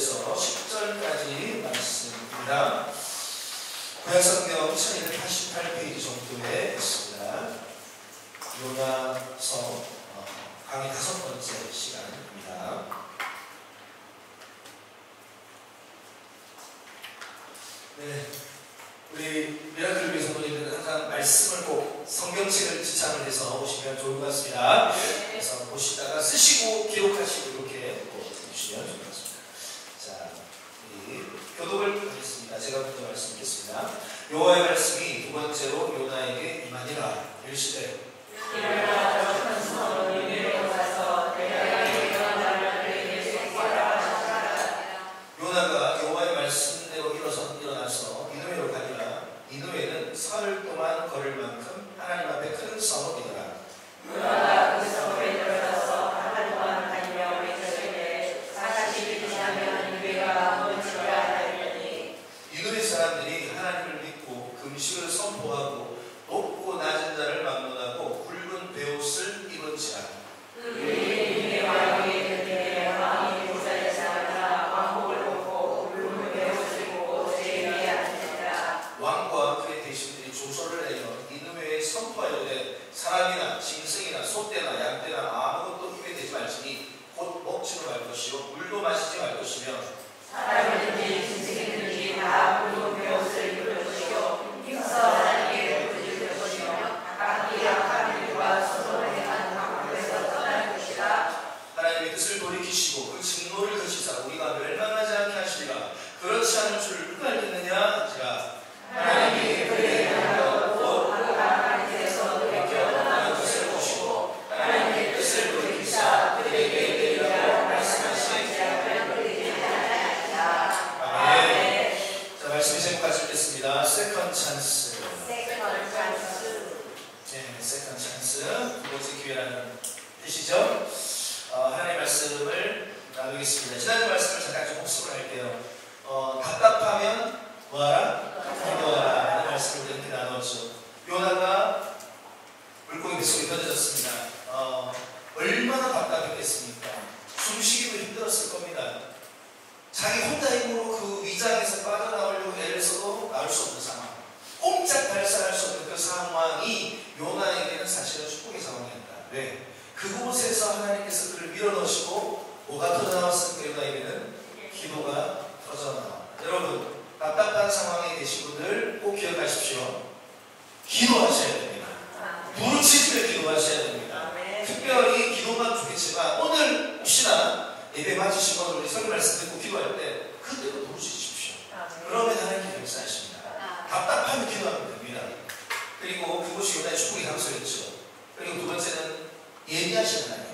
1절에서 10절까지 말씀입니다. 구약성경 1288페이지 정도에 있습니다. 요나서 강의 5번째 시간입니다. 네, 우리 미라클 교회 성도님들은 항상 말씀을 꼭 성경책을 지참을 해서 보시면 좋을 것 같습니다. 그래서 보시다가 쓰시고 기록하시고 이렇게 보시면 좋을 것 같습니다. 자, 우리 교독을 하겠습니다. 제가 먼저 말씀드리겠습니다. 여호와의 말씀이 두 번째로 요나에게 임하니라. 일시되 요나가 여호와의 말씀대로 일어나서 니느웨로 가니라. 니느웨는 사흘 동안 걸을 만큼 하나님 앞에 큰 성읍이더라. 요나가 그 성읍에 들어가서 사흘 동안 다니며 외쳤으되 40일이 지나면 니느웨가 무너지리라 하였더니 니느웨 사람들이 하나님을 믿고 금식을 선포하고 높고 낮은 자를 막론하고 굵은 베옷을 입은지라. 니느웨 왕이 이르되 왕이 보좌에 앉아 왕복을 벗고 굵은 베옷을 입고 제 위에 앉으니라. 왕과 그의 대신들이 조서를 내려 니느웨에 선포하여되 사람이나 짐승이나 소떼나 양떼나 아무것도 입에 대지 말지니 곧 먹지도 말 것이요 물도 마시지 말 것이며 사람이든지 짐승이든지 다 굵은 베옷을 입을 것이요 힘써 하나님께 부르짖을 것이며 각기 악한 일과 서로 행하는 방법에서 떠날 것이라. 하나님의 뜻을 돌이키시고 그 진노를 그치사 우리가 멸망하지 않게 하시리라. 그렇지 않은 줄 누가 알겠느냐 하시라. 하나님이 그에게 하였고 그가 하나님께서 돌이켜 떠나는 것을 보시고 하나님의 뜻을 돌이키사 그에게 이르리라 말씀하신 제약을 그에게 하나이다. 아멘. 자, 말씀의 제목 같이 읽겠습니다. 세컨 찬스. 세컨 찬스. 네, 세컨 찬스. 두 번째 기회라는 뜻이죠. 하나님의 말씀을 나누겠습니다. 지난주 말씀을 잠깐 좀 복습을 할게요. 답답하면 뭐하라? 기도하라. 라는 말씀을 이렇게 나누었죠. 요나가 물고기 뱃속에 던져졌습니다. 얼마나 답답했겠습니까? 숨쉬기도 힘들었을 겁니다. 자기 혼자 힘으로 그 위장에서 빠져나오려고 애를 써도 나올 수 없는 상황. 꼼짝 발사할 수 없는 그 상황이 요나에게는 사실은 축복의 상황이었다. 왜? 그곳에서 하나님께서 그를 밀어넣으시고 뭐가 터져나왔습니까? 요나에게는 기도가 터져나왔다. 여러분, 답답한 상황에 계신 분들 꼭 기억하십시오. 기도하셔야 됩니다. 부르짖으며 기도하셔야 됩니다. 특별히 기도만 좋겠지만 오늘 혹시나 예배 마치시고 우리 설교 말씀 듣고 기도할 때 그때도 부르짖으십시오. 그러면 하나님께 역사하십니다. 답답하면 기도하면 됩니다. 그리고 그곳이 요나의 축복의 장소였죠. 그리고 두 번째는 예비하신 하나님.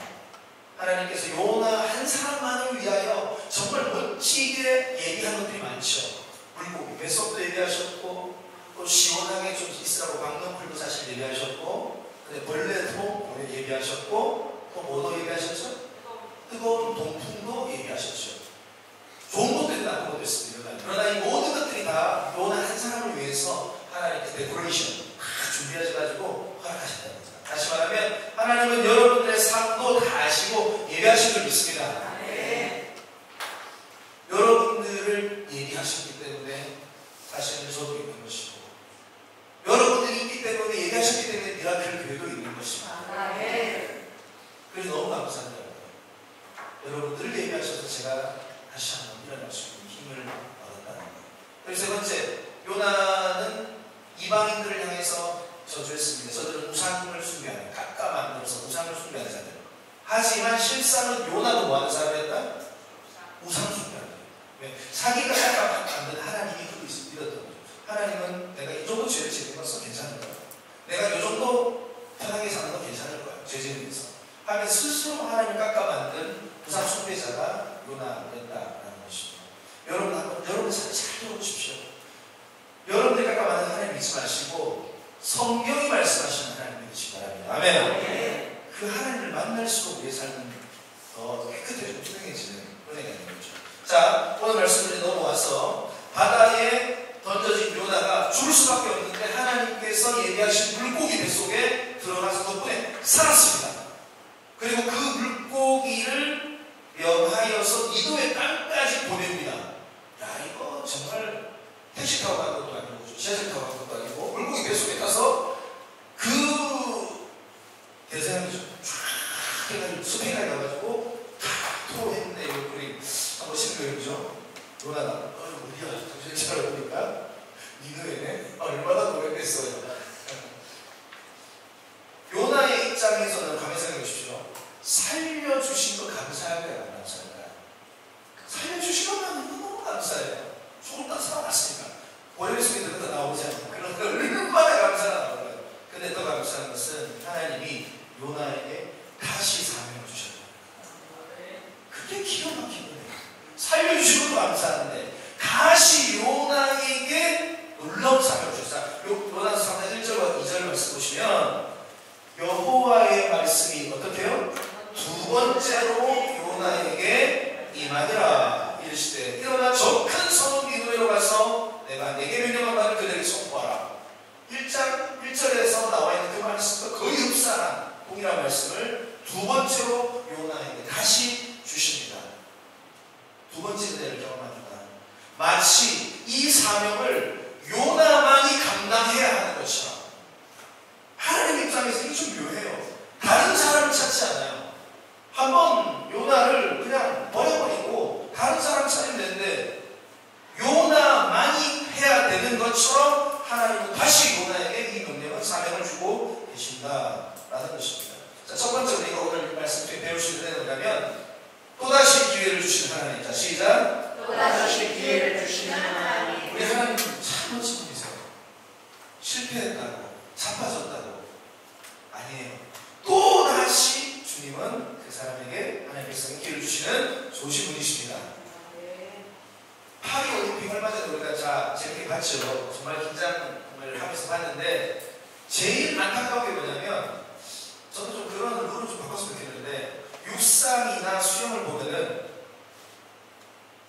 하나님께서 요나 한 사람만을 위하여 정말 멋지게 예비한 것들이 많죠. 물고기 뱃속도 예비하셨고 또 시원하게 좀 있으라고 방금풀도 사실 예비하셨고 벌레도 예비하셨고 또 뭐도 예비하셨죠? 뜨거운 동풍도 예비하셨죠. 좋은 것도 있고 나쁜 것도 있습니다. 그러나 이 모든 것들이 다 요나 한 사람을 위해서 하나님께서 데코레이션 준비하셔가지고 허락하셨다는 거죠. 다시 말하면 하나님은 여러분들의 삶도 다 아시고 예비하신 걸 믿습니다. 네. 여러분들을 예비하셨기 때문에 사실은 저도 있는 것이고 여러분들이 있기 때문에 예비하셨기 때문에 미라클 교회도 있는 것입니다. 네. 그래서 너무 감사합니다. 여러분들을 예비하셔서 제가 다시 한번 일어날 수 있는 힘을 얻었다는 거예요. 그리고 세 번째, 요나는 이방인들을 향해서 저주했습니다. 저들은 우상을 숭배하는, 깎아 만들어서 우상을 숭배하는 자들. 하지만 실상은 요나도 뭐하는 사람이었다? 우상 숭배하는 거예요. 왜? 자기가 깎아 만든 하나님이 그거 믿었던 거죠. 하나님은 내가 이 정도 죄를 지는 것은 괜찮은 거야. 내가 이 정도 편하게 사는 건 괜찮을 거야. 죄 지는 데서. 하면 스스로 하나님을 깎아 만든 우상 숭배자가 요나였다라는 것입니다. 여러분 한번 여러분 잘 들어보십시오. 여러분들이 깎아 만든 하나님 믿지 마시고 성경이 말씀하시는 하나님 믿으시기 바랍니다. 아멘. 그 하나님을 만날수록 우리의 삶은 더 깨끗해지고 투명해지는 은혜가 있는 거죠. 자, 오늘 말씀을 넘어와서 바다에 던져진 요나가 죽을 수밖에 없는데 하나님께서 예비하신 물고기 뱃속에 들어가서 덕분에 살았습니다. 그리고 그 물고기를 명하여 만들어서 니도의 땅까지 보냅니다. 야, 이거 정말 택시 타고 간 것도 아니고 지하철 타고 간 것도 아니고 물고기 뱃속에 타서 그 대서양이죠. 쫙 해가지고 숲에 가가지고 다 토했는데 우리 한번 보시는 거죠. 요나가 우리가 정신 차려보니까 니느웨네 얼마나 노력했어요. 요나의 입장에서는 가만히 생각해 보십시오. 살려주신 거 감사할까요? 안 감사할까요? 살려주신 것만 너무 감사해요. 조금 더 살아났으니까 오래 속에 들어가 나오지 않고 그런 걸 얼마나 감사하다고 거예요. 근데 더 감사한 것은 하나님이 요나에게 다시 사명을 주셨다. 그게 기가 막힌 거예요. 살려주신 것도 감사한데 다시 요나에게 놀라운 사명을 주셨다. 요나서 3장 1절과 2절 말씀 보시면 여호와의 말씀이 어떻게 해요? 두 번째로 요나에게 임하니라. 이르시되 일어나 저 큰 성읍 니느웨로 가서 내가 내게 명령한 바를 그들에게 선포하라. 1장 1절에서 나와 있는 그 말씀과 거의 흡사한 동일한 말씀을 두 번째로 요나에게 다시 주십니다. 두 번째 은혜를 경험합니다. 마치 이 사명을 요나만이 감당해야 하는 것처럼. 하나님 입장에서 이게 좀 묘해요. 다른 사람을 찾지 않아요. 한번 요나를 그냥 버려버리고 다른 사람 찾으면 되는데 요나만이 해야 되는 것처럼 하나님은 다시 요나에게 이 명령을 사명을 주고 계신다라는 것입니다. 자, 첫 번째 우리가 오늘 말씀 중에 배울 수 있는 게 뭐냐면 또다시 기회를 주시는 하나님. 자, 시작. 또다시 기회를 주시는 하나님. 우리 하나님 참 멋진 분이세요. 실패했다고 자빠졌다고 아니에요. 또다시 주님은 그 사람에게 하나님 백성에 기회를 주시는 좋으신 분이십니다. 파리 올림픽 얼마 전에 우리가 재밌게 봤죠. 정말 긴장을 하면서 봤는데 제일 안타까운 게 뭐냐면 저도 좀 그런 룰을 좀 바꿨으면 좋겠는데 육상이나 수영을 보면은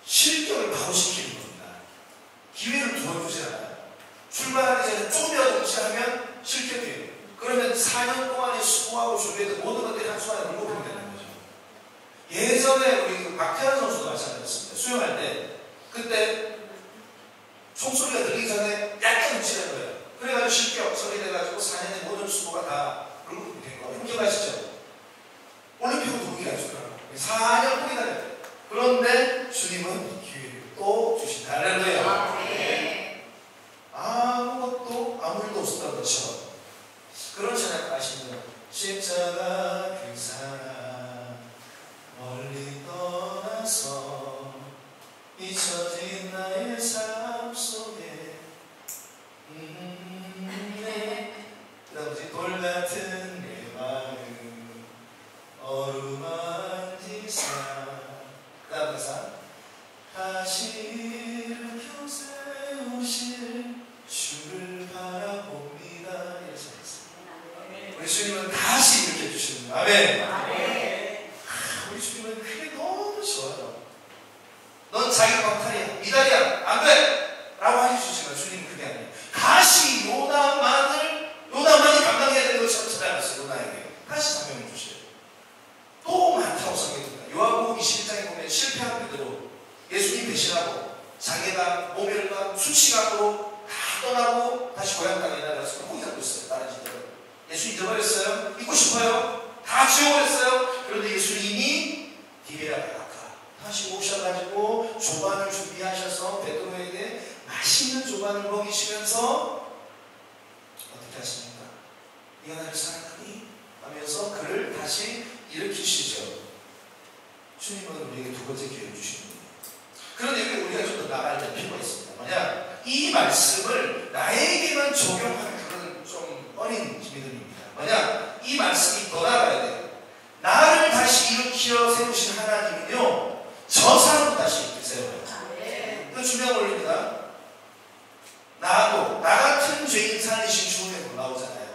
실격을 바로 시키는 겁니다. 기회를 두어주지 않아요. 출발하기 전에 좀이라도 무시하면 실격이에요. 그러면 4년 동안의 수고하고 준비했던 모든 것들이 한순간에 물고 보게 되는 거죠. 예전에 우리 그 박태환 선수도 마찬가지였습니다. 수영할 때 그때 총소리가 들리기 전에 약간 묻히는 거예요. 그래가지고 실격 처리돼가지고 4년의 모든 수고가 다 물고 된 거예요. 기억하시죠? 올림픽은 누구기 가지고요. 4년 포기 다녔대요. 그런데 주님은 기회를 또 주신다는 거예요. 아무것도 아무 일도 없었던 것처럼. 그런 찬양 아시는 십자가 그 사랑 멀리 떠나서 잊혀진 나의 삶 속에 그 다음 돌같은 내 마음 어루만지사 그 다음 가사 다시 일으켜 세우실 주를 바라봅니다. 이렇게 써있습니다. 우리 주님은 다시 일으켜 주시는 거예요. 아멘. 우리 주님은 그게 너무 좋아요. 넌 자기 박탈이야, 미달이야, 안 돼! 라고 해주시지만 주님은 그게 아니에요. 다시 요나만이 감당해야 되는 것처럼 찾아갔어요. 요나에게 다시 사명을 주셔요. 또 많다고 성경입니다. 요한복음 21장에 보면 실패한 베드로 예수님 배신하고 자기가 모멸과 수치감으로 다 떠나고 다시 고향 땅에 나가서 거기 살고 있어요. 다른 집들은 예수 잊어버렸어요. 잊고 싶어요. 다 지워버렸어요. 그런데 예수님이 디베라 바라카 다시 오셔가지고 조반을 준비하셔서 베드로에게 맛있는 조반을 먹이시면서 어떻게 하십니까? 네가 나를 사랑하니? 하면서 그를 다시 일으키시죠. 주님은 우리에게 두 번째 기회를 주시는 거예요. 그런데 여기 우리가 좀 더 나아갈 필요가 있습니다. 뭐냐? 이 말씀을 나에게만 적용하는 그런 좀 어린 믿음입니다. 뭐냐? 이 말씀이 더 나아가야 돼요. 나를 다시 일으켜 세우신 하나님은요, 저 사람 다시 일으켜 세워요. 그 중요한 원리입니다. 나도, 나 같은 죄인 살리신 주님의 놀라우잖아요.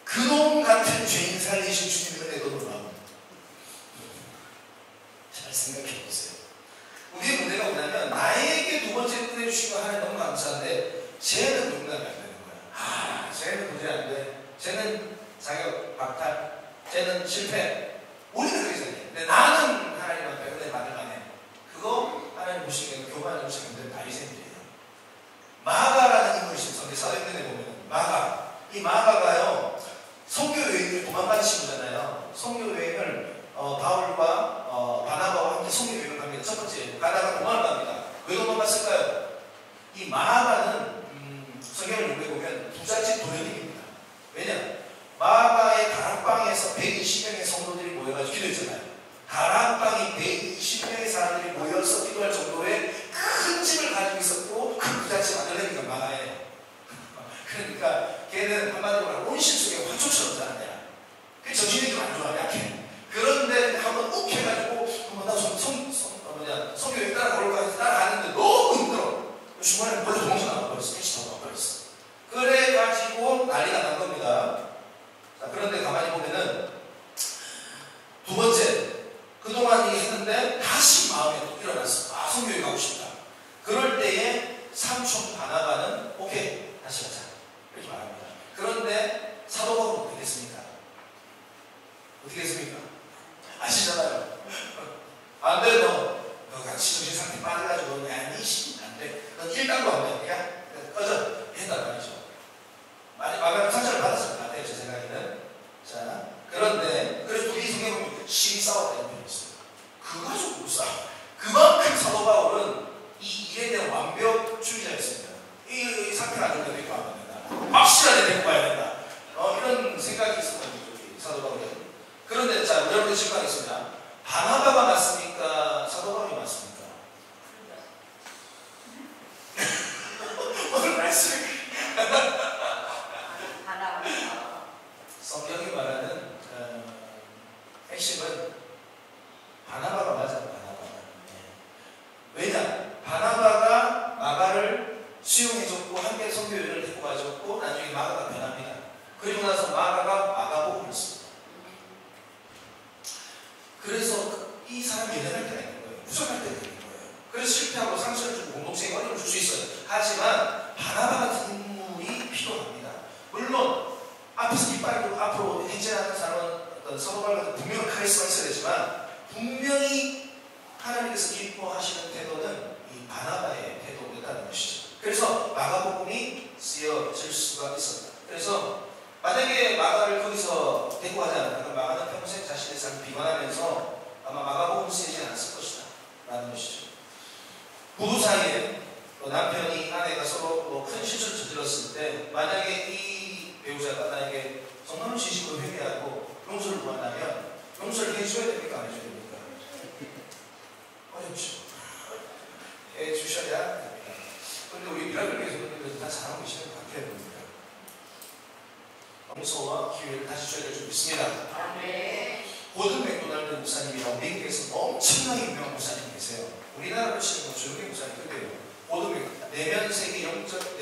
그놈 같은 죄인 살리신 주님의 은혜도 놀라워요. 잘 생각해 보세요. 우리의 문제가 뭐냐면, 나에게 두 번째 은혜 주신 거 하나님 너무 감사한데, 쟤는 농담이 안 되는 거야. 쟤는 도저히 안 돼. 쟤는 자격 박탈. 쟤는 실패. 우리는 그렇게 생각해. 근데 나는 하나님한테 은혜 받을 성경 여행을 갑니다. 첫 번째, 가다가 도망을 갑니다. 왜 도망갔을까요? 이 마가는 성경을 연구해보면 부잣집 도련님입니다. 왜냐? 마가의 다락방에서 120명의 성도들이 모여가지고 기도했잖아요. 다락방이 120명의 사람들이 모여서 기도할 정도의 큰 집을 가지고 있었고 큰 부잣집 아들내미가 마가예요. 그러니까 걔는 한마디로 온실 속에 화초처럼 자라냐. 그 정신이 좀 안 좋아, 약해. 그런데 한번 욱 해가지고 한번 나 성경에 따라가볼까 해서 따라가는데 너무 힘들어. 중간에 벌써 동서 나와버렸어. 택시 타고 나와버렸어. 그래가지고 난리가 난 겁니다. 자, 그런데 가만히 보면은 두 번째, 그동안 했는데 다시 마음에 또 일어났어. 아, 성교회 가고 싶다. 그럴 때에 삼촌 바나바는 오케이, 다시 가자. 이렇게 말합니다. 그런데 사도 바울은 어떻게 됐습니까? 어떻게 했습니까? 아시잖아요. 안 돼, 너 같이 정신 상태 빠져가지고 너 아니시 안 돼. 너 1단도 안 돼. 야, 꺼져. 했단 말이죠. 마가는 상처를 받았을 것 같아요, 제 생각에는. 자, 그런데 그래서 우리 성경에 보면 심히 싸웠다 이런 표현이 있어요. 그거 가지고 못 싸워. 그만큼 사도 바울은 이 일에 대한 완벽주의자였습니다. 이 상태가 안 좋은데 데리고 안 된다. 확실하게 데리고 가야 된다. 이런 생각이 있었던 사도 바울은. 그런데 자, 여러분들 질문하겠습니다. 바나바가 맞습니까? 사도 바울이 맞습니까? 오늘 말씀이 성경이 말하는 핵심은 바나바가 맞아요. 바나바가. 왜냐? 바나바가 마가를 수용해줬고 함께 성교회를 데리고 가졌고 나중에 마가가 변합니다. 그리고 나서 마가가 마가복음을 씁니다. 그래서 이 사람이 연연할 때가 있는 거예요. 부족할 때가 있는 거예요. 그래서 실패하고 상처를 주고 공동체에 어려움을 줄 수 있어요. 하지만 바나바 같은 인물이 필요합니다. 물론 앞에서 깃발로 앞으로 행진하는 사람은 어떤 사도 바울 같은 분명한 카리스마가 있어야 되지만 분명히 하나님께서 기뻐하시는 태도는 이 바나바의 태도였다는 것이죠. 그래서 마가복음이 쓰여질 수가 있었다. 그래서 만약에 마가를 거기서 데리고 가지 않는다면 마가는 평생 자신의 삶을 비관하면서 아마 마가복음 쓰이지 않았을 것이다 라는 것이죠. 부부 사이에 남편이 아내가 서로 큰 실수를 저질렀을 때 만약에 이 배우자가 나에게 정말로 진심으로 회개하고 용서를 구한다면 용서를 해줘야 됩니까? 안 해줘야 됩니까? 어렵죠. 해주셔야 됩니다. 그런데 우리 미라클교회 성도들은 다 잘하고 계시는 것 같아요. 용서와 기회를 다시 줘야 될 줄 믿습니다. 고든 맥도날드 목사님이라고 미국에서 엄청나게 유명한 목사님이 계세요. 우리나라로 치면 조용히 목사님 끝이에요. 고든 맥도날드 내면 세계 영적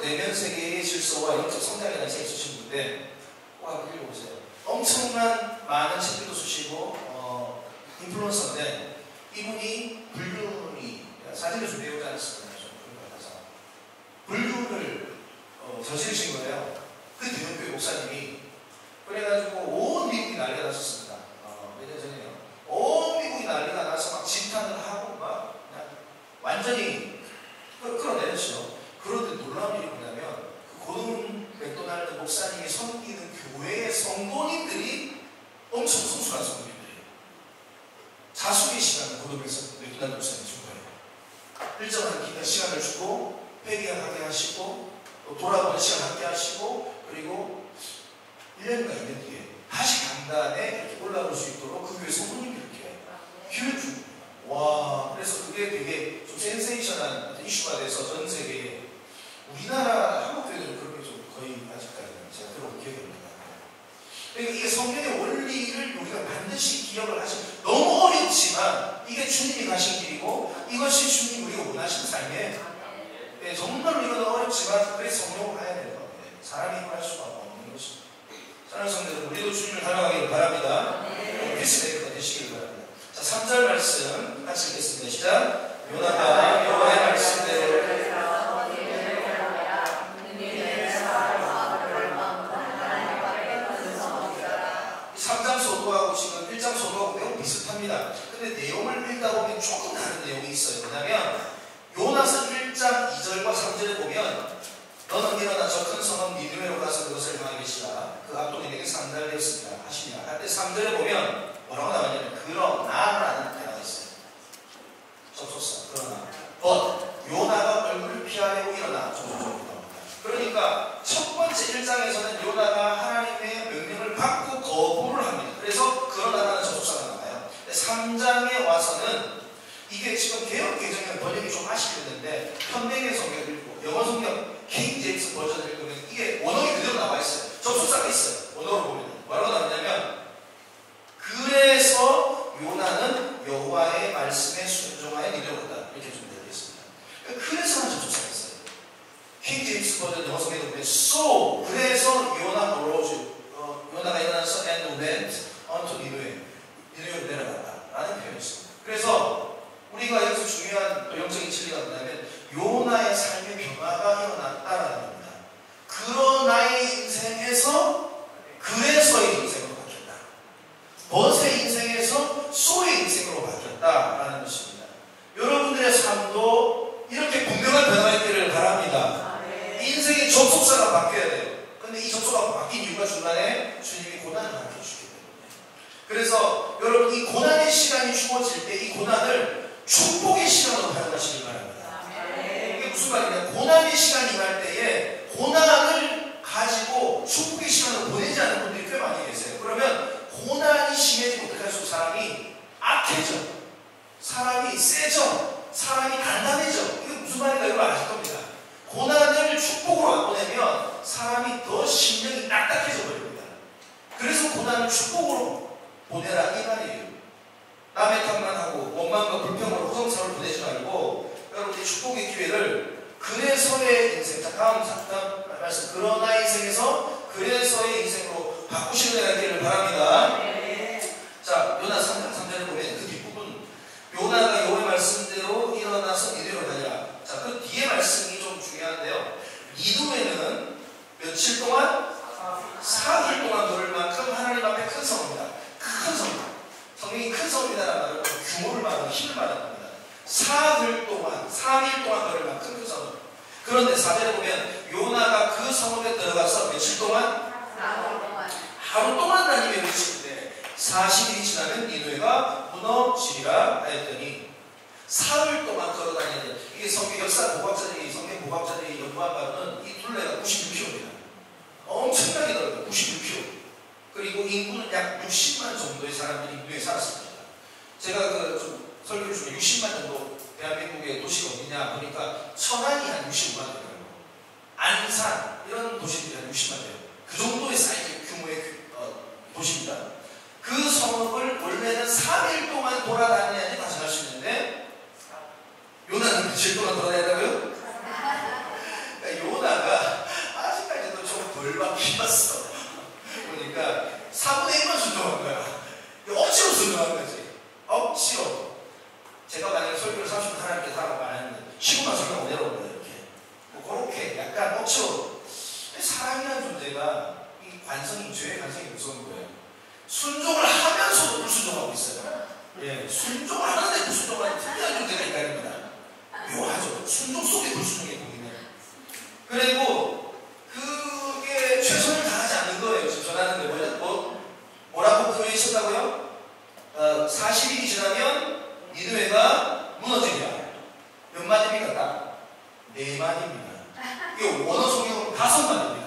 내면 세계의 질서와 영적 성장에 대한 책을 쓰신 분인데 꼭 한번 읽어보세요. 엄청난 많은 책들도 쓰시고 인플루언서인데 이분이 불륜이 사진을 준비해오지 않았습니다. 좀 그런 것 같아서 불륜을 저지르신 거예요. 그 대형교회 목사님이. 그래가지고 온 미국이 난리가 났었습니다. 몇 년 전에요. 온 미국이 난리가 나서 막 집탄을 하고 막 그냥 완전히 끌어내렸죠. 그런데 놀라운 일이 뭐냐면 그 고든 맥도날드 목사님이 섬기는 교회의 성도님들이 엄청 성숙한 성도님들이에요. 자숙의 시간을 고든 맥도날드 목사님이 준 거예요. 일정한 시간을 주고 회개하게 하시고 또 돌아보는 시간 함께 하시고 그리고 1년인가 2년 뒤에 다시 강단에 이렇게 올라올 수 있도록 그 교회 성도님이 이렇게 기회를 줍니다. 와, 그래서 그게 되게 좀 센세이션한 이슈가 돼서 전 세계에 우리나라 한국교회들은 그런 게 좀 거의 아직까지는 제가 들어본 기억이 없는 것 같아요. 그러니까 이게 성경의 원리를 우리가 반드시 기억을 하시고 너무 어렵지만 이게 주님이 가신 길이고 이것이 주님 우리가 원하시는 삶이에요. 네, 정말로 이건 어렵지만 그래서 성령을 해야 되는 겁니다. 사람이 힘을 할 수가 없는 것입니다. 사랑하는 성도들, 우리도 주님을 닮아가기를 바랍니다. 피스메이커가 되시길 바랍니다. 자, 3절 말씀 같이 읽겠습니다. 시작. 요나가 여호와의 말씀대로 3장 소도하고 지금 1장 소도하고 내용 비슷합니다. 근데 내용을 읽다 보면 조금 다른 내용이 있어요. 뭐냐면 요나서 1장 2절과 3절에 보면 너는 일어나 저 큰 성읍 니느웨로 가서 그것을 향하게 계시라. 그 압독이 내게 상달되었습니다. 하시냐. 할 때 3절에 보면 뭐라고 나오냐면 그러나라는 3장에 와서는 이게 지금 개혁 개정에 번역이 좀 아쉽겠는데 현대의 성경을 읽고 영어 성경 킹 제임스 버전을 읽으면 이게 원어가 그대로 나와 있어요. 접속사가 있어요. 원어로 보면 뭐라고 나오냐면 그래서 요나는 여호와의 말씀에 순종하여 내려오다 이렇게 좀 되어 있습니다. 그래서는 접속사가 있어요. 킹 제임스 버전 영어 성경에 보면 so 그래서 요나 arose 요나가 일어나서 and went unto 니느웨로 내려갔다라는 표현이 있습니다. 그래서 우리가 여기서 중요한 영적인 진리가 뭐냐면 요나의 삶의 변화가 일어났다라는 겁니다. 그러나의 인생에서 그래서의 인생으로 바뀌었다. 벗의 인생에서 소의 인생으로 바뀌었다라는 것입니다. 여러분들의 삶도 이렇게 분명한 변화가 있기를 바랍니다. 인생의 접속사가 바뀌어야 돼요. 근데 이 접속사가 바뀐 이유가 중간에 주님이 고난을 함께 주기 때문에. 그래서 여러분 이 고난의 시간이 주어질 때 이 고난을 축복의 시간으로 활용하시길 바랍니다. 이게 무슨 말이냐? 고난의 시간이 임할 때에 고난을 가지고 축복의 시간을 보내지 않는 분들이 꽤 많이 계세요. 그러면 고난이 심해지면 어떻게 할수록 사람이 악해져, 사람이 세져, 사람이 단단해져. 이게 무슨 말인가 여러분 아실 겁니다. 고난을 축복으로 안 보내면 사람이 더 심령이 딱딱해져 버립니다. 그래서 고난을 축복으로 보내라 이 말이에요. 남의 탓만 하고 원망과 불평으로 허송사를 보내지 말고 여러분이 축복의 기회를 그래서의 인생, 자 다음 말씀 그러나 인생에서 그래서의 인생으로 바꾸시는 데가 있기를 바랍니다. 자 요나 3장을 보면 그 뒷부분 요나가 여호와의 말씀대로 일어나서 니느웨로 다니라. 자 그 뒤에 말씀이 좀 중요한데요. 니느웨는 며칠 동안? 4일 동안 걸을 만큼 하나님 앞에 큰 성입니다. 큰 성입니다. 성경이 큰 성이라는 말은 규모를 말하는 힘을 말하는 겁니다. 4일 동안, 3일 동안 걸을 만큼 큰 성읍. 그런데 4절에 보면 요나가 그 성읍에 들어가서 며칠 동안? 하루 동안 다니며 외치는데 40일이 지나면 니느웨가 무너지리라 하였더니 사흘 동안 걸어다녀야 돼. 이게 성경 역사 고학자들이, 성경 고학자들이 연구한 바로는 이 둘레가 96km입니다. 엄청나게 넓어요. 96km. 그리고 인구는 약 60만 정도의 사람들이 인구에 살았습니다. 제가 좀 설교 중에 60만 정도 대한민국의 도시가 어디냐 보니까 천안이 한 65만 되더라고요. 안산 이런 도시들이 한 60만 돼요. 그 정도의 사이즈 규모의 도시입니다. 그 성읍을 원래는 3일 동안 돌아다녀야지 다시 갈 수 있는데 요나는 며칠 동안 돌아다녔다고요? 그러니까 요나가 아직까지도 좀 덜 바뀌었어. 그러니까 4분의 1만 순종한 거야. 억지로 순종한 거지. 억지로. 제가 만약에 설교를 30분 하나님께 하라고 안 했는데 15만 설교하고 내려온 거예요. 이렇게. 뭐 그렇게 약간 억지로. 사람이라는 존재가 이 관성이, 죄의 관성이 무서운 거예요. 순종을 하면서도 불순종하고 있어요. 예, 순종을 하는데 불순종하는 특별한 존재가 있다는 겁니다. 묘하죠. 순종 속에 불순종이 보이네요. 그리고 그게 최선을 다하지 않는 거예요. 지금 전하는데 뭐라고 표현하셨다고요? 40일이 지나면 니느웨가 무너지리라. 몇 마디입니까? 딱 4마디입니다. 이게 원어 성경으로 5마디입니다.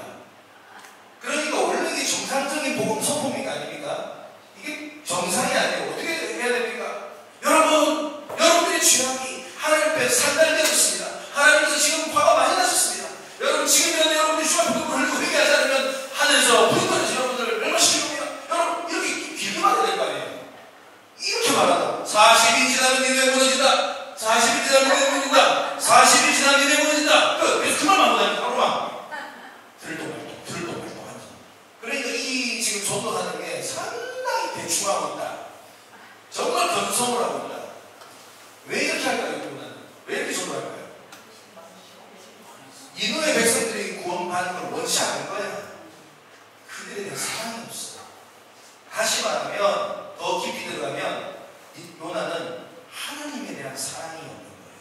그러니까 원래 이게 정상적인 복음 선포입니까? 아닙니까? 이게 정상이 아니에요. 어떻게 해야 됩니까? 여러분들의 죄악이 하나님 앞에 산달되었습니다. 하나님께서 지금 화가 많이 나셨습니다. 여러분 지금이라도 여러분들이 주 앞에 눈물을 흘리고 회개하지 않으면 하늘에서 불이 떨어져 여러분들을 멸망시킬 겁니다. 여러분 이렇게 길게 말해야 될 거 아니에요. 이렇게 말하다. 40일 지나면 니네 무너진다. 40일 지나면 니네 무너진다. 40일 지나면 니네 무너진다. 그래서 그 말만 못합니다. 하루만. 들도 말도 하지. 그러니까 이 지금 전도하는 게 상당히 대충하고 있다. 정말 견성을 하고 있다. 왜 이렇게 할까요? 이분은? 왜 이렇게 전도할까요? 니느웨 백성들이 구원받는 걸 원치 않은 거야. 그들에 대한 사랑이 없어. 다시 말하면 더 깊이 들어가면 요나는 하나님에 대한 사랑이 없는 거예요.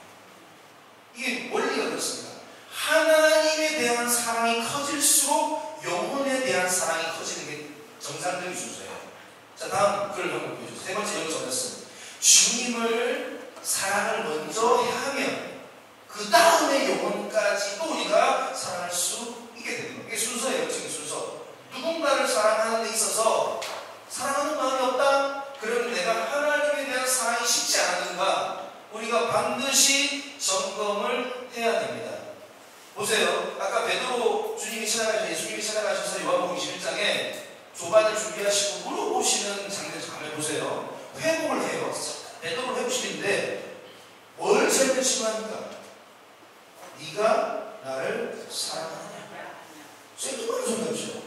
이게 원리가 그렇습니다. 하나님에 대한 사랑이 커질수록 영혼에 대한 사랑이 커지는 게 정상적인 순서예요. 자 다음 글을 한번 보여주세요. 세 번째 여기서 말씀. 주님을 사랑을 먼저 하면 그 다음에 영혼까지 또 우리가 사랑할 수 있게 되는 거예요. 이게 순서예요. 영적인 순서. 누군가를 사랑하는 데 있어서 사랑하는 마음이 없다? 그러면 내가 하나님에 대한 우리가 반드시 점검을 해야 됩니다. 보세요. 아까 베드로 예수님이 찾아가셔서 요한복음 21장에 조반을 준비하시고 물어보시는 장면 가만 보세요. 회복을 해요. 베드로를 회복시키는데 뭘 제일 결심합니까? 네가 나를 사랑하느냐? 생뚱맞은 소리였죠.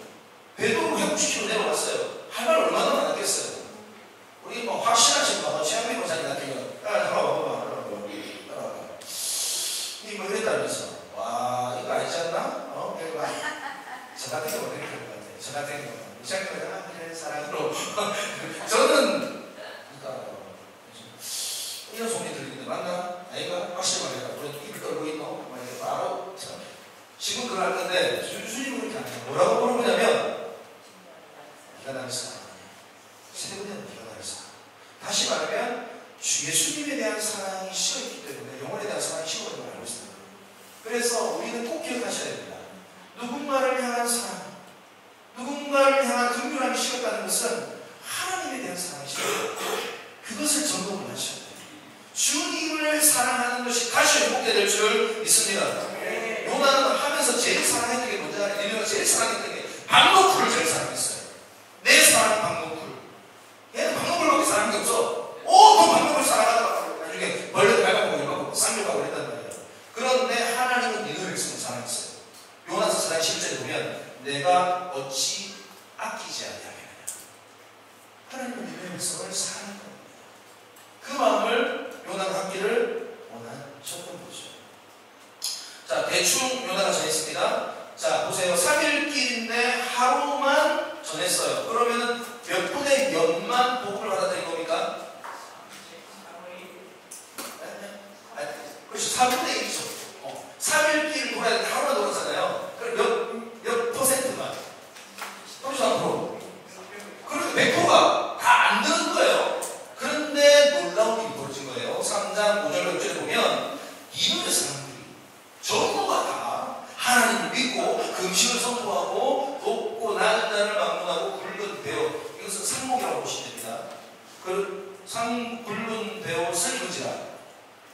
베드로를 회복시키고 내려왔어요. 할 말 얼마나 많았겠어요. 우리 뭐 확실하신 거, 최양민 목사님 같은 경우, 따라와봐. 이 뭐 이랬다면서, 와, 이거 아니지 않나? 이거 저 같은 경우는 이렇게 할 것 같아요. 저 같은 경우는. 이 장면은, 그래, 사랑으로. 저는, 그러니까, 이런 소리 들리는데, 맞나? 아이가? 확실히 말해라. 우리 입을 떨고 있노? 막 이렇게 바로, 지금 그걸 할 건데, 주님은 그렇게 안 해요. 뭐라고 물어보냐면, 네가 나를 사랑하냐? 세대보다는 네가 나를 사랑하냐? 다시 말하면 예수님에 대한 사랑이 식어있기 때문에 영혼에 대한 사랑이 식어있는 걸 알고 있습니다. 그래서 우리는 꼭 기억하셔야 됩니다. 누군가를 향한 사랑, 누군가를 향한 긍휼함이 식었다는 것은 하나님에 대한 사랑이 식어요. 그것을 점검을 하셔야 돼요. 주님을 사랑하는 것이 다시 회복되게 될 줄 믿습니다. 요나는 하면서 제일 사랑했던 게 뭔지 알아요? 니네가 제일 사랑했던 게 박노쿨을 제일 사랑했어요. 내 사랑 박노쿨. 얘는 박노쿨밖에 사랑한 게 없어. 그 박노쿨 사랑하다가 나중에 벌레도 밟아보고 일하고 쌍욕하고 그랬단 말이에요. 그런데 하나님은 니네의 백성을 사랑했어요. 요나서 4장 10절에 보면 내가 어찌 아끼지 아니하겠느냐. 하나님은 니네의 백성을 사랑한 겁니다. 그 마음을 요나가 갖기를 원하셨던 거죠. 자, 대충 요나가 전했습니다. 자, 보세요. 3일길인데 하루만 전했어요. 그러면은 몇 분의 몇만 복음을 받아들인 겁니까? 그렇죠. 4분의 1이죠. 3일길 돌아야 되는데 하루만 돌았잖아요. 그럼 몇 퍼센트만? 33%. 그런데 몇 프로가 다 안 되는 거예요. 그런데 놀라운 일이 벌어진 거예요. 3장 5절 6절에 보면 이놈의 사람들이 전부가 다 하나님을 믿고 금식을 선포하고 돕고 낮은 자를 막론하고 굵은 배옷, 이것은 상목이라고 보시면 됩니다. 그 굵은 배옷을 입은지라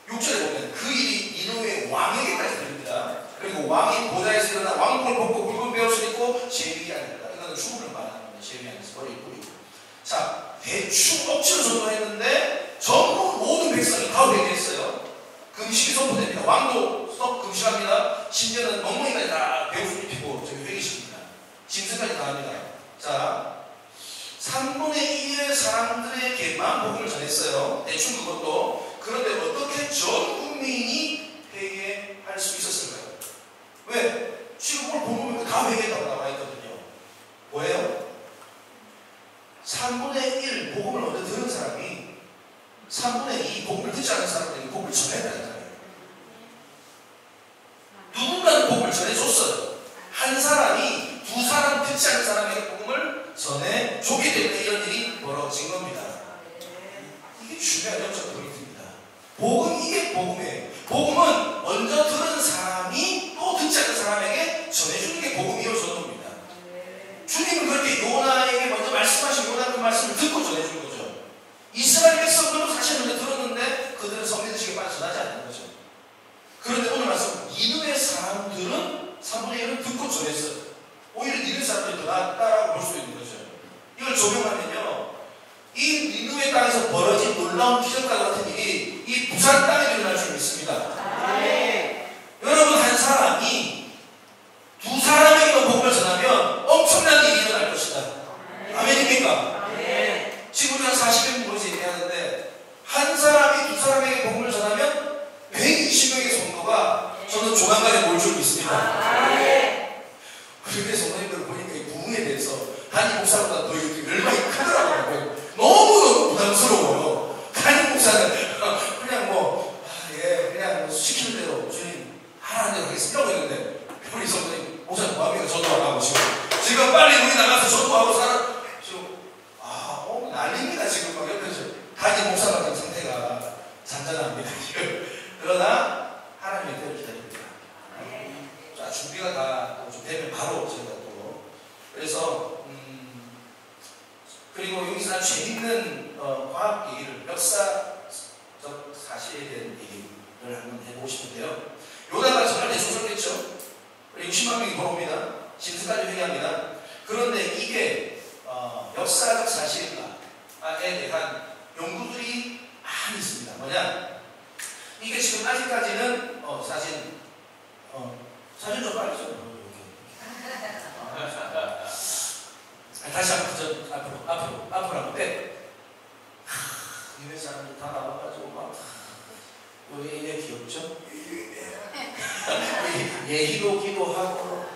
6절에 보면 그 일이 니느웨 왕에게까지 들립니다. 그리고 왕이 보좌에서 일어나 왕복을 벗고 굵은 배옷을 입고 제위 아닙니다. 이거는 죽음을 말하는 겁니다. 제위 안에서 머리 뿌리고. 자, 대충 억지로 선포했는데 전부 모든 백성이 다 회개했어요. 금식이 선포됩니다. 왕도 금식합니다. 심지어는 멍멍이까지 다 배옷을 입히고 저기 회개시킵니다. 짐승까지 다 합니다. 자, 3분의 1의 사람들에게만 복음을 전했어요. 대충 그것도. 그런데 어떻게 전 국민이 회개할 수 있었을까요? 왜? 지금 오늘 본문에 다 회개했다고 나와 있거든요. 뭐예요? 3분의 1 복음을 먼저 들은 사람이 3분의 2 복음을 듣지 않은 사람들에게 복음을 전했다는 거예요. 누군가는 복음을 전해줬어요. 한 사람이 두 사람 듣지 않은 사람에게 복음을 전해줬기 때문에 이런 일이 벌어진 겁니다. 이게 중요한 영적 포인트입니다. 이게 복음이에요. 복음은 먼저 들은 사람이 또 듣지 않은 사람에게 전해주는 게 복음이 이루어지는 겁니다. 주님은 그렇게 요나에게 먼저 말씀하신 요나 그 말씀을 듣고 전해준 거죠. 이스라엘 백성들도 사실 먼저 들었는데 그들은 성리드식에 빠져나지 않는 거죠. 그런데 오늘 말씀 니느웨 사람들은 3분의 1을 듣고 전했어요. 오히려 니느웨 사람들이 더 낫다라고 볼 수 있는 거죠. 이걸 적용하면요, 이 니느웨 땅에서 벌어진 놀라운 기적과 같은 일이 이 부산 땅에 일어날 줄 믿습니다. 여러분, 한 사람이 두 사람에게만 복음을 전하면 엄청난 일이 일어날 것이다. 아멘입니까? 지금 우리가 40명 모여서 얘기하는데 한 사람이 두 사람에게 복음을 전하면 120명의 성도가 저는 조만간에 모일 줄 믿습니다. 그런데 성도님들 보니까 이 부흥에 대해서 담임 목사보다 더 열망이 크더라고요. 너무 부담스러워요. 담임 목사는 그냥 그냥 시키는 대로 주님 하라는 대로 하겠습니다 했는데 우리 성도님 목사님 마음이 저도 안 하고 지금 빨리 우리 나가서 전도하고 지금 난립니다. 지금 막 옆에서 담임 목사 같은 상태가 잔잔합니다. 그러나 하나님의 때를 기다립니다. 자, 준비가 다 좀 되면 바로 저희가 또 그래서 그리고 여기서 아주 재밌는 과학 얘기를 역사적 사실에 대한 보고 싶은데요. 요나가 정말 대소설겠죠. 60만 명이 돌아옵니다. 짐승까지 회개합니다. 그런데 이게 역사적 사실인가에 대한 연구들이 많이 있습니다. 뭐냐? 이게 지금 아직까지는 사진 좀 빨리 좀 다시 한번 앞으로 한번 빼. 이회 사람들 다 나와가지고 막 왜 귀엽죠? 예희도 기도하고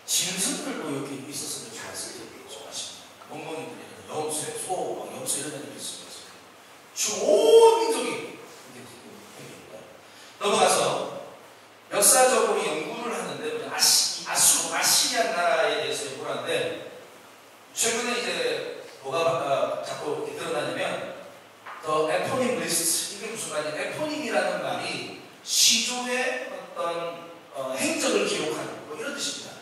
짐승들도 여기 있었으면 좋았을 텐데 좋아하십니다. 멍멍이들이 염소, 소, 염소 이런 애들이 있습니다. 온 민족이 넘어가서 역사적으로 연구를 하는데 아시리안 나라에 대해서 연구를 하는데 최근에 이제 뭐가 자꾸 이렇게 드러나냐면 The Eponym List, 이게 무슨 말이냐? 에포님이라는 말이 시조의 어떤 행적을 기록하는 뭐 이런 뜻입니다.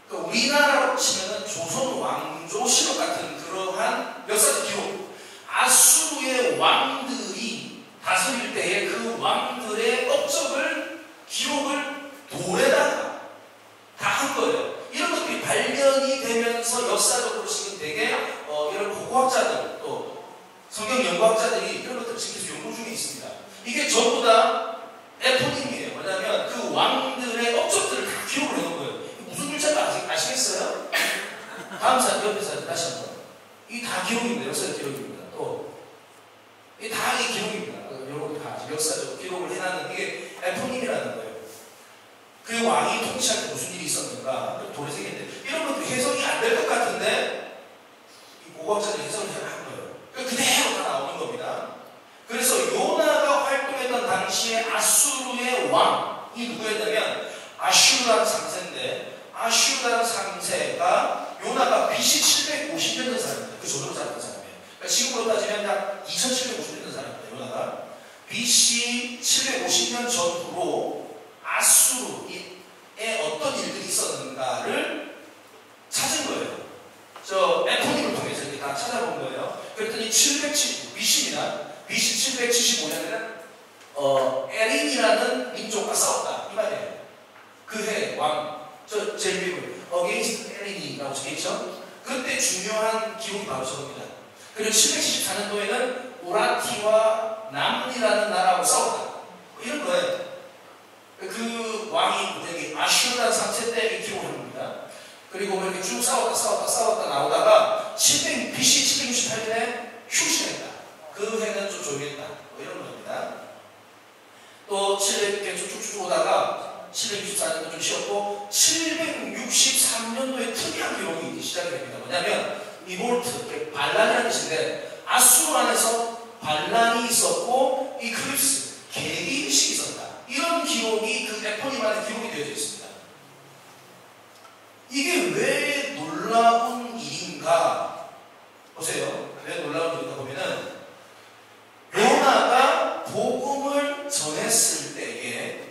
그러니까 우리나라로 치면은 조선 왕조실록 같은 그러한 역사적 기록, 아수르의 왕들이 다스릴 때에 그 왕들의 업적을 기록을 돌에다가 다 한 거예요. 이런 것들이 발견이 되면서 역사적으로 지금 되게 이런 고고학자들 또 성경 연구학자들이 이런 것들을 지금 계속 연구 중에 있습니다. 이게 전부 다 에포님이에요. 뭐냐면 그 왕들의 업적들을 다 기록을 해놓은 거예요. 무슨 글자인지 아시겠어요? 다음 사람 옆에 사람 다시 한번. 이게 다 기록입니다. 역사적 기록입니다. 또 이게 다 이 기록입니다. 여러분 다 역사적 기록을 해놨는 이게 에포님이라는 거예요. 그 왕이 통치할 때 무슨 일이 있었는가? 돌에 새겼는데 이런 것도 해석이 안 될 것 같은데 이 고고학자들이 해석을 한 거예요. 그대로 다 나오는 겁니다. 그래서 요나가 활동했던 당시에 아수르의 왕이 누구였냐면 아슈르라는 3세인데 아슈르라는 3세가 요나가 BC 750년 된 사람입니다. 그 조정 살았던 사람이에요. 그러니까 지금으로 따지면 약 2750년 된 사람입니다. 요나가 BC 750년 전후로 아수르에 어떤 일들이 있었는가를 찾은 거예요. 저 에포님을 통해서 이렇게 다 찾아본 거예요. 그랬더니 BC입니다. BC 775년에는 에린이라는 민족과 싸웠다 이 말이에요. 그해 왕, 제일 위에 어게인스트 에린이라고 적혀있죠. 그때 중요한 기록이 바로 저겁니다. 그리고 774년도에는 우라티와 남이라는 나라하고 싸웠다 이런 거예요. 그 왕이 여기 아슈르라는 3세 때 기록을 합니다. 그리고 이렇게 쭉 싸웠다 나오다가 BC 768년에 휴식했다. 그 해는 좀 조용했다. 뭐 이런 겁니다. 또 700개 쭉쭉 오다가 764년도 좀 쉬었고 763년도에 특이한 기록이 이제 시작이 됩니다. 뭐냐면 리볼트, 반란이라는 뜻인데 아수르 안에서 반란이 있었고 이클립스, 계기일식이 있었다. 이런 기록이 그 에포님 안에 기록이 되어져 있습니다. 이게 왜 놀라운 일인가? 보세요. 왜 놀라운 일인가 보면은 요나가 복음을 전했을 때에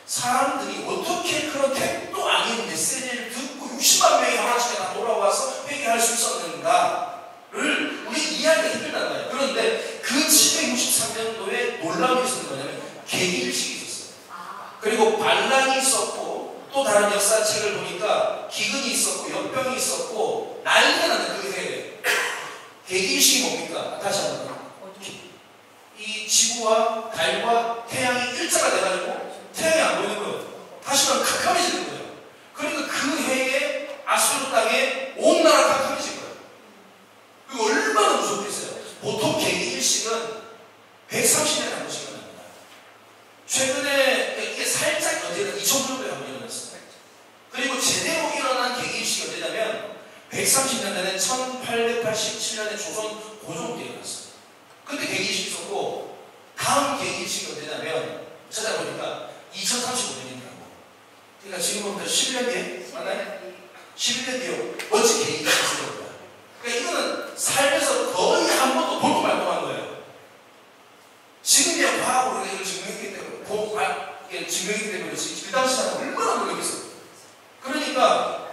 사람들이 어떻게 그런 택도 아닌 메시지를 듣고 60만 명이 하나씩 다 돌아와서 회개할 수 있었는가를 우리 이해하기가 힘들단 말이에요. 그런데 그 763년도에 놀라운 일이 있었는 거냐면 계기일식이 있었어요. 그리고 반란이 있었고 또 다른 역사책을 보니까 기근이 있었고 역병이 있었고 난리가 나는 그 해에 계기일식이 뭡니까? 다시 한번 이 지구와 달과 태양이 일자가 돼가지고 태양이 안 보이는 거예요. 다시 말하면 캄캄해지는 거예요. 그러니까 그 해에 아수르 땅에 온 나라가 캄캄해진 거예요. 그리고 얼마나 무섭겠어요. 보통 계기일식은 130년에 한 번씩 일어납니다. 최근에 이게 살짝 언제는 2000년도에 한 번 일어났어요. 그리고 제대로 일어난 계기일식이 언제냐면 130년 전에 1887년에 조선 고종 때 일어났어요. 그때 계기일식이 있었고 다음 계기일식이 언제냐면 찾아보니까 2035년이더라고. 그러니까 지금부터 11년 뒤에 맞나요? 11년 뒤에 멋진 계기일식이 있을 겁니다. 그러니까 이거는 삶에서 거의 한 번도 볼고 말고 한 거예요. 지금이야 과학으로 이걸 증명했기 때문에 그 당시 사람 얼마나 놀랐겠어요. 그러니까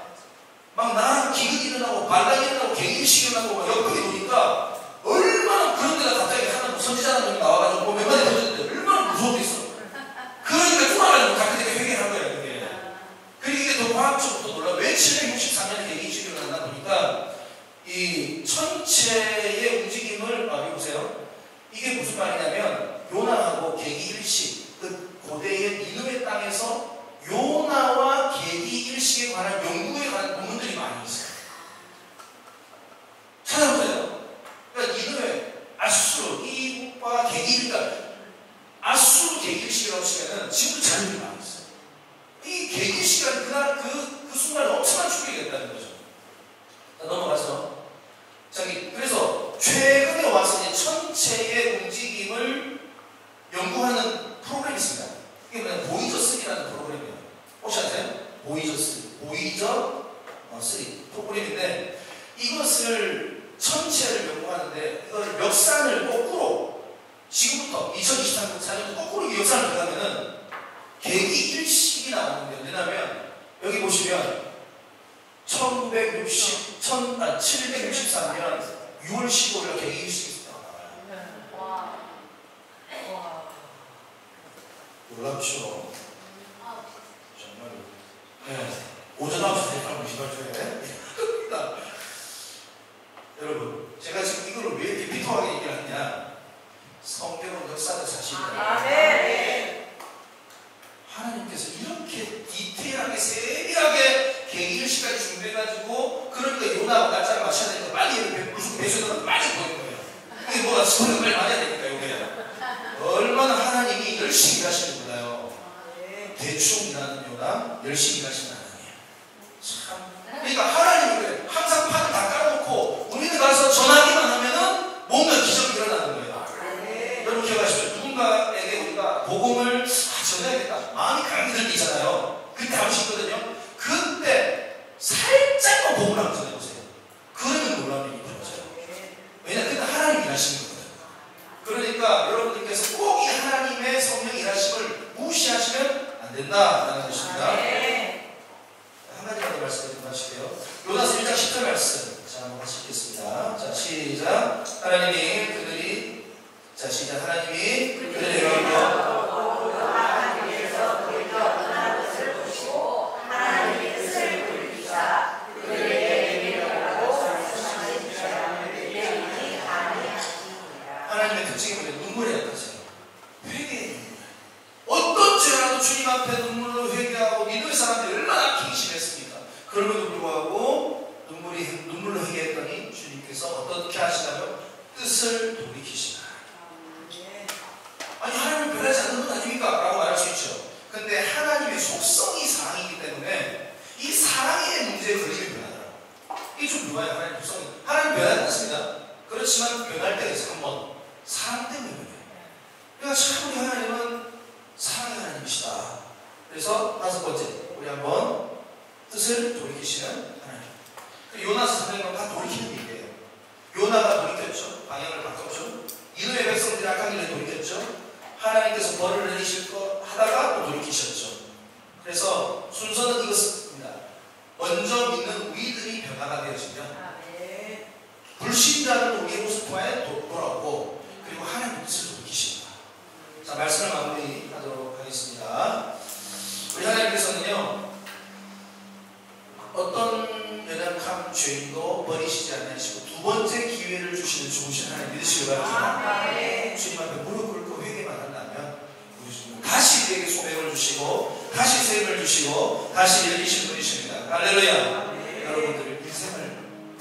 막 나랑 기근이 일어나고 반란이 일어나고 계기일식이 일어나고 막 역풍이 도니까 얼마나 그런 데가 갑자기 하나 못 이 천체의 움직임을 여기 보세요. 이게 무슨 말이냐면 요나하고 계기일식, 그 고대의 니느웨 땅에서 요나와 계기일식에 관한 연구에 관한 논문들이 많이 있어요. 찾아보세요. 그러니까 니느웨, 아수르, 이국과 계기일식, 아수르 계기일식이라고 치면은 지금도 자료들이 많이 있어요. 이 계기일식은 그날 그 순간에 엄청난 충격이 됐다는 거죠. 자, 넘어가서 그래서 최근에 와서 이제 천체의 움직임을 연구하는 프로그램이 있습니다. 이게 뭐냐, 보이저 3라는 프로그램이에요. 혹시 아세요? 보이저 3 프로그램인데, 이것을 천체를 연구하는데 이걸 역산을 거꾸로 지금부터 2023년 거꾸로 역산을 들어가면은 계기일식이 나오는데요. 왜냐하면 여기 보시면 763년 6월 15일 계기일식이 나와요. 놀랍죠? 정말. 네. 오전 9시 대판 시발초에. 여러분, 제가 지금 이거를 왜 리피터하게 얘기를 하냐? 성경은 역사적 사실입니다. 하나님께서 이렇게 디테일하게 세밀하게 계기일식까지 준비해가지고, 그러니까 요나하고 날짜를 맞춰야 되니까 빨리 무슨 배수들은 빨리 보는 거예요. 이게 뭐가 소리를 빨리 맞아야 되니까 이게 얼마나 하나님이 열심히 일하시는 거예요. 대충 일하는 요나, 열심히 일하시는 하나님. 참. 그러니까 하나님이 그래. 항상 판을 다 깔아놓고 우리는 가서 전하기만 하면은 뭔가 기적이 일어나는 거예요. 여러분 기억하십시오. 누군가에게 우리가 복음을 전해야겠다. 마음이 강하게 들 때 있잖아요. 그때 하고 싶거든요. 그때 살짝만 복음을 한번 전해보세요. 그러면 놀라운 일이 벌어져요. 왜냐하면 그때 하나님이 일하시는 거예요. 그러니까 여러분들께서 꼭 이 하나님의 성령 일하심을 무시하시면 안 된다라는 것입니다. 한 가지만 더 말씀드리고 마실게요. 요나서 1장 10절 말씀. 자, 한번 같이 읽겠습니다. 자, 시작. 하나님이 그들이 영광과 하나님의 특징이 뭐냐? 눈물이라는 거죠. 회개의 눈물. 어떤 죄라도 주님 앞에 눈물로 회개하고 니느웨 사람들이 얼마나 킹심했습니까? 그럼에도 불구하고 눈물로 회개했더니 주님께서 어떻게 하시나요? 뜻을 돌이키시나. 아니 하나님은 변하지 않는 것 아닙니까? 라고 말할 수 있죠. 근데 하나님의 속성이 사랑이기 때문에 이 사랑의 문제에 걸리면 변하더라고요. 이게 좀 묘해요. 하나님의 속성이. 하나님 변하지 않습니다. 그렇지만 변할 때가 있어요. 한번 사랑 때문에 변해요. 그러니까 참 우리 하나님은 사랑의 하나님이시다. 그래서 5번째 우리 한번 뜻을 돌이키시는 하나님. 요나서 300명 다 돌이키는 일이에요. 요나가 돌이켰죠. 방향을 바꿨죠. 니느웨 백성들이 악한 길에 돌이켰죠. 하나님께서 벌을 내리실 것 하다가 또 돌이키셨죠. 그래서 순서는 이것입니다. 먼저 믿는 우리들이 변화가 되어지면 불신자는 우리의 모습 통하여 돌아오고, 그리고 하나님의 뜻을 돌이키십니다. 자, 말씀을 마무리하도록 하겠습니다. 우리 하나님께서는요, 어떤 연약한 죄인도 버리시지 않으시고 두 번째 기회를 주시는 좋으신 하나님 믿으시기 바랍니다. 주님 앞에 무릎 꿇고 회개만 한다면 다시 우리에게 소명을 주시고 다시 세임을 주시고 다시 열리신 분이십니다. 할렐루야. 여러분들 인생을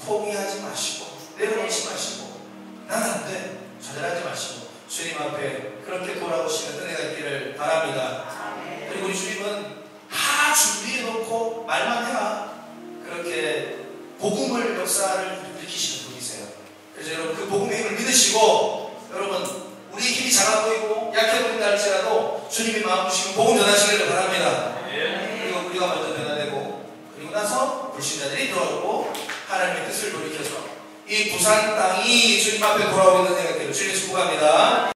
포기하지 마시고 내려놓지 마시고 나는 안 돼 좌절하지 마시고 주님 앞에 그렇게 돌아오시는 은혜가 있기를 바랍니다. 그리고 우리 주님은 다 준비해놓고 말만 해라. 그렇게 복음을 역사를 일으키시는 분이세요. 그래서 여러분 그 복음의 힘을 믿으시고, 여러분 우리 힘이 작아 보이고 약해 보인다 할지라도 주님이 마음 주시고 복음 전하시기를 바랍니다. 그리고 우리가 먼저 변화되고, 그리고 나서 불신자들이 돌아오고 하나님의 뜻을 돌이켜서 이 부산 땅이 주님 앞에 돌아오는 은혜가 되기를 주님 축복합니다.